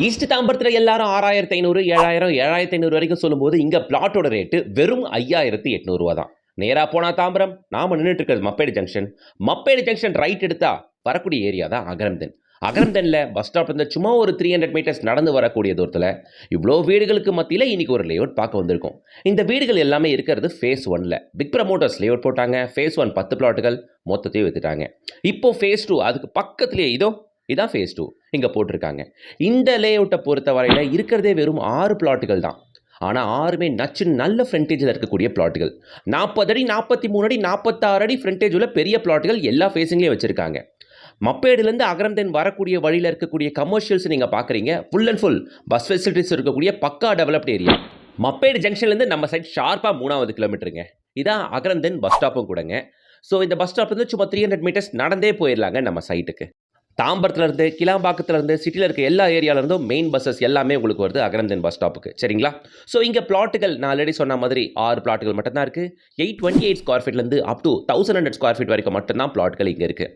East தாம்பரத்தில் எல்லாரும் 6,500 7,000 7,500 வரைக்கும் சொல்லும்போது இங்கே பிளாட்டோட ரேட்டு வெறும் 5,800 ரூபா தான். நேராக போனால் தாம்பரம், நாம் நின்றுட்டு இருக்கிறது Mappedu junction. Mappedu junction right எடுத்தா வரக்கூடிய ஏரியா தான் அகரம்தன். அகரம்தனில் பஸ் ஸ்டாப் இருந்து சும்மா ஒரு 300 மீட்டர்ஸ் நடந்து வரக்கூடிய தூரத்தில் இவ்வளோ வீடுகளுக்கு மத்தியில் இன்னைக்கு ஒரு லேஅவுட் பார்க்க வந்திருக்கோம். இந்த வீடுகள் எல்லாமே இருக்கிறது ஃபேஸ் 1ல். பிக் ப்ரமோட்டர்ஸ் லேஅவுட் போட்டாங்க. ஃபேஸ் 1 10 பிளாட்டுகள் மொத்தத்தையும் வித்துட்டாங்க. இப்போ ஃபேஸ் 2 அதுக்கு பக்கத்துலேயே இதான் ஃபேஸ் 2 இங்கே போட்டிருக்காங்க. இந்த லேஅவுட்டை பொறுத்த வரையில் இருக்கிறதே வெறும் 6 பிளாட்டுகள் தான். ஆனால் 6மே நச்சு நல்ல ஃப்ரண்டேஜில் இருக்கக்கூடிய பிளாட்டுகள். 40 அடி 43 அடி 46 அடி ஃப்ரண்டேஜ் உள்ள பெரிய பிளாட்டுகள் எல்லா ஃபேஸிங்லேயும் வச்சுருக்காங்க. மப்பேடுலேருந்து அகரம்தன் வரக்கூடிய வழியில் இருக்கக்கூடிய கமர்ஷியல்ஸ் நீங்கள் பார்க்குறீங்க. Full and full bus facilities இருக்கக்கூடிய பக்கா டெவலப்டு ஏரியா. மப்பேடு ஜங்ஷன்லேருந்து நம்ம சைட் ஷார்ப்பாக 3வது கிலோமீட்டருங்க. இதான் அகரம்தன் பஸ் ஸ்டாப்பும் கூடங்க. ஸோ இந்த பஸ் ஸ்டாப்லேருந்து சும்மா 300 மீட்டர்ஸ் நடந்தே போயிடலாங்க நம்ம சைட்டுக்கு. தாம்பரத்துலேருந்து, கிளாம்பாக்கத்துலேருந்து, சிட்டியில் இருக்க எல்லா ஏரியாவிலேருந்தும் மெயின் பஸ்ஸஸ் எல்லாமே உங்களுக்கு வருது அகரம்தன் பஸ் ஸ்டாப்புக்கு. சரிங்களா? ஸோ இங்கே பிளாட்டுகள் நான் ஆல்ரெடி சொன்ன மாதிரி 6 பிளாட்டுகள் மட்டும்தான் இருக்குது. 828 ஸ்கொயர் ஃபீட்லேருந்து அப் டு 1100 ஸ்கொயர் ஃபீட் வரைக்கும் மட்டும்தான் பிளாட்டுகள் இங்கே இருக்குது.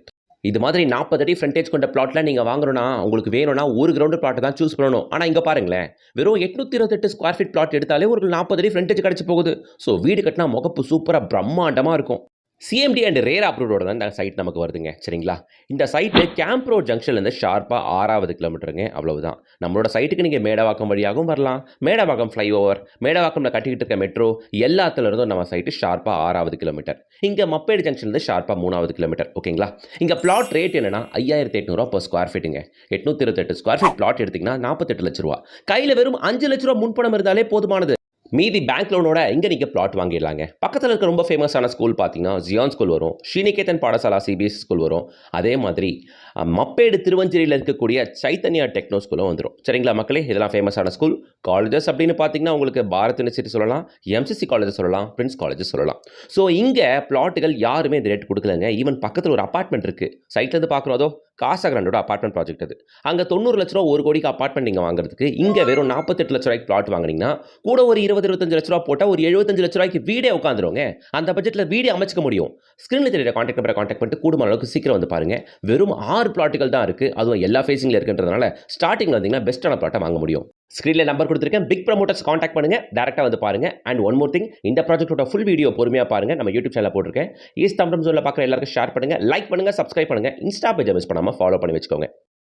இது மாதிரி 40 அடி ஃப்ரண்டேஜ் கொண்ட பிளாட்லாம் நீங்கள் வாங்கணும்னா உங்களுக்கு வேணும்னா ஒரு கிரவுண்டு பிளாட்டை தான் சூஸ் பண்ணணும். ஆனால் இங்கே பாருங்களேன், வெறும் 828 ஸ்கொயர் ஃபீட் பிளாட் எடுத்தாலே ஒரு 40 அடி ஃப்ரண்டேஜ் கிடச்சி போகுது. ஸோ வீடு கட்டினா முகப்பு சூப்பராக பிரம்மாண்டமாக இருக்கும். சிஎம்டி அண்ட் ரேர் அப்ரூவோட தான் இந்த சைட் நமக்கு வருதுங்க. சரிங்களா? இந்த சைட்டு கேம்ப் ரோட் ஜங்ஷன்லேருந்து ஷார்ப்பாக 6வது கிலோமீட்டருங்க. அவ்வளவுதான். நம்மளோட சைட்டுக்கு நீங்கள் மேடவாக்கம் வழியாகவும் வரலாம். மேடவாக்கம் ஃப்ளைஓவர், மேடவாக்கமில் கட்டிக்கிட்டு இருக்க மெட்ரோ எல்லாத்துலேருந்தும் நம்ம சைட்டு ஷார்ப்பாக 6வது கிலோமீட்டர். இங்கே மப்பேடு ஜங்ஷன்லேருந்து ஷார்ப்பாக 3வது கிலோமீட்டர். ஓகேங்களா? இங்கே பிளாட் ரேட் என்னன்னா 5,800 ரூபா per ஸ்கொயர் ஃபீட்டுங்க. 828 ஸ்கொயர் ஃபீட் பிளாட் எடுத்திங்கன்னா 48 லட்ச ரூபா. கையில் வெறும் 5 லட்ச ரூபா முன்பணம் இருந்தாலே போதுமானது. மீதி பேங்க் லோனோட இங்கே நீங்கள் பிளாட் வாங்கிடலாங்க. பக்கத்தில் இருக்க ரொம்ப ஃபேமஸான ஸ்கூல் பார்த்தீங்கன்னா ஜியான் ஸ்கூல் வரும். ஸ்ரீநிகேதன் பாடசாலா சிபிஎஸ்சி ஸ்கூல் வரும். அதே மாதிரி மப்பேடு திருவஞ்சேரியில் இருக்கக்கூடிய சைத்தன்யா டெக்னோ ஸ்கூலும் வந்துடும். சரிங்களா மக்களே? இதெல்லாம் ஃபேமஸான ஸ்கூல். காலேஜஸ் அப்படின்னு பார்த்தீங்கன்னா உங்களுக்கு பாரத் யூனிவர்சிட்டி சொல்லலாம், எம்சிசி காலேஜஸ் சொல்லலாம், பிரின்ஸ் காலேஜஸ் சொல்லலாம். ஸோ இங்கே பிளாட்டுகள் யாருமே இந்த ரேட் கொடுக்கலங்க. ஈவன் பக்கத்தில் ஒரு அப்பார்ட்மெண்ட் இருக்குது. சைட்லேருந்து பார்க்குறதோ காசாகிராண்டோட அப்பார்ட்மெண்ட் ப்ராஜெக்ட் அது. அங்கே 90 லட்ச ரூபா 1 கோடிக்கு அப்பார்ட்மெண்ட் நீங்கள் வாங்குறதுக்கு இங்கே வெறும் 48 லட்ச ரூபாய்க்கு பிளாட் வாங்கினீங்கன்னா கூட ஒரு 20-25 லட்ச ரூபா போட்டால் ஒரு 75 லட்ச ரூபாய்க்கு வீடே உட்காந்துருவோங்க. அந்த பட்ஜெட்டில் வீடே அமைச்சிக்க முடியும். ஸ்க்ரீனில் தெரியற கான்டாக்ட் நம்பரை கான்டாக்ட் பண்ணிட்டு கூடுமான அளவுக்கு சீக்கிரம் வந்து பாருங்கள். வெறும் 6 பிளாட்டுகள் தான் இருக்குது. அதுவும் எல்லா ஃபேஸிங்கில் இருக்குன்றதுனால ஸ்டார்டிங்கில் வந்தீங்கன்னா பெஸ்ட்டான பிளாட்டை வாங்க முடியும். ஸ்க்ரீனில் நம்பர் கொடுத்துருக்கேன். பிக் ப்ரமோட்டர்ஸ் கான்டாக்ட் பண்ணுங்கள். டேரெக்டாக வந்து பாருங்கள். அண்ட் ஒன் மோர் திங், இந்த ப்ராஜெக்ட்டோட ஃபுல் வீடியோ பொறுமையாக பாருங்கள். நம்ம யூடியூப் சேனலில் போட்டிருக்கேன். ஈஸ்ட் தாம்பரம் ஜோனில் பார்க்குற எல்லாருக்கும் ஷேர் பண்ணுங்கள், லைக் பண்ணுங்கள், சப்ஸ்கிரைப் பண்ணுங்கள். இன்ஸ்டா பேஜை மிஸ் பண்ணாமல் ஃபாலோ பண்ணி வச்சுக்கோங்க.